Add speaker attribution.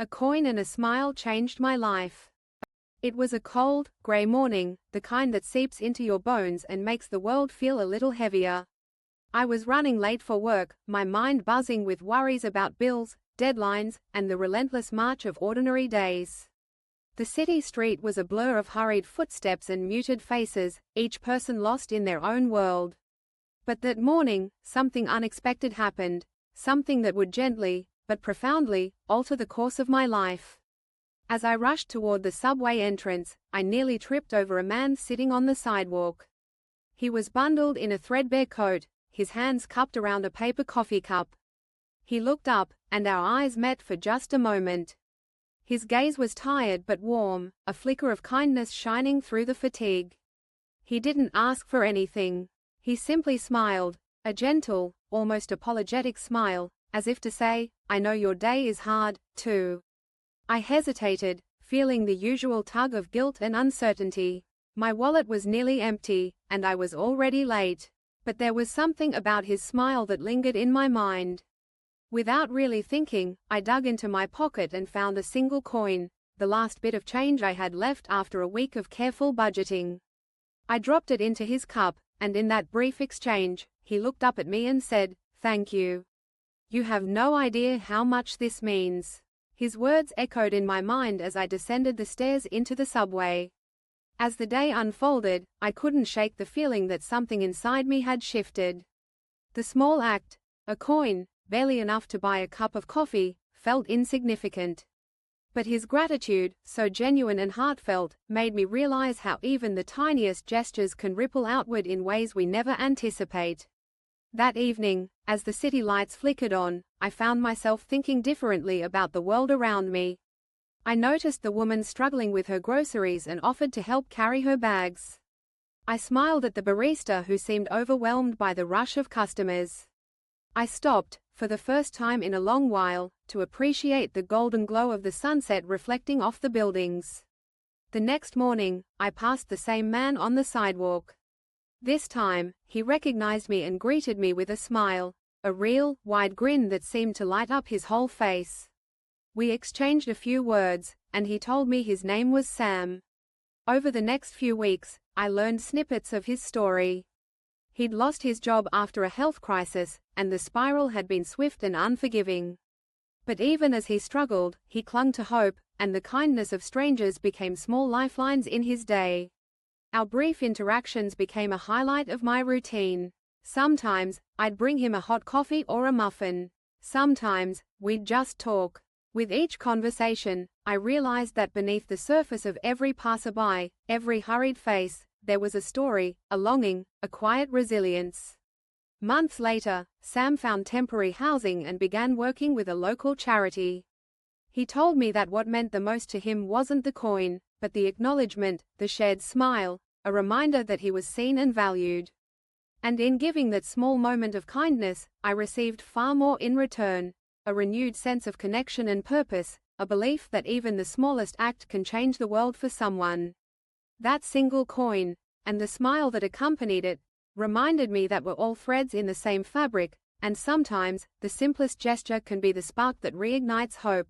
Speaker 1: A coin and a smile changed my life. It was a cold, grey morning, the kind that seeps into your bones and makes the world feel a little heavier. I was running late for work, my mind buzzing with worries about bills, deadlines, and the relentless march of ordinary days. The city street was a blur of hurried footsteps and muted faces, each person lost in their own world. But that morning, something unexpected happened, something that would gently, but profoundly, alter the course of my life. As I rushed toward the subway entrance, I nearly tripped over a man sitting on the sidewalk. He was bundled in a threadbare coat, his hands cupped around a paper coffee cup. He looked up, and our eyes met for just a moment. His gaze was tired but warm, a flicker of kindness shining through the fatigue. He didn't ask for anything. He simply smiled, a gentle, almost apologetic smile, as if to say, "I know your day is hard, too." I hesitated, feeling the usual tug of guilt and uncertainty. My wallet was nearly empty, and I was already late. But there was something about his smile that lingered in my mind. Without really thinking, I dug into my pocket and found a single coin, the last bit of change I had left after a week of careful budgeting. I dropped it into his cup, and in that brief exchange, he looked up at me and said, "Thank you. You have no idea how much this means." His words echoed in my mind as I descended the stairs into the subway. As the day unfolded, I couldn't shake the feeling that something inside me had shifted. The small act, a coin, barely enough to buy a cup of coffee, felt insignificant. But his gratitude, so genuine and heartfelt, made me realize how even the tiniest gestures can ripple outward in ways we never anticipate. That evening, as the city lights flickered on, I found myself thinking differently about the world around me. I noticed the woman struggling with her groceries and offered to help carry her bags. I smiled at the barista who seemed overwhelmed by the rush of customers. I stopped, for the first time in a long while, to appreciate the golden glow of the sunset reflecting off the buildings. The next morning, I passed the same man on the sidewalk. This time, he recognized me and greeted me with a smile, a real, wide grin that seemed to light up his whole face. We exchanged a few words, and he told me his name was Sam. Over the next few weeks, I learned snippets of his story. He'd lost his job after a health crisis, and the spiral had been swift and unforgiving. But even as he struggled, he clung to hope, and the kindness of strangers became small lifelines in his day. Our brief interactions became a highlight of my routine. Sometimes, I'd bring him a hot coffee or a muffin. Sometimes, we'd just talk. With each conversation, I realized that beneath the surface of every passerby, every hurried face, there was a story, a longing, a quiet resilience. Months later, Sam found temporary housing and began working with a local charity. He told me that what meant the most to him wasn't the coin, but the acknowledgement, the shared smile, a reminder that he was seen and valued. And in giving that small moment of kindness, I received far more in return, a renewed sense of connection and purpose, a belief that even the smallest act can change the world for someone. That single coin, and the smile that accompanied it, reminded me that we're all threads in the same fabric, and sometimes, the simplest gesture can be the spark that reignites hope.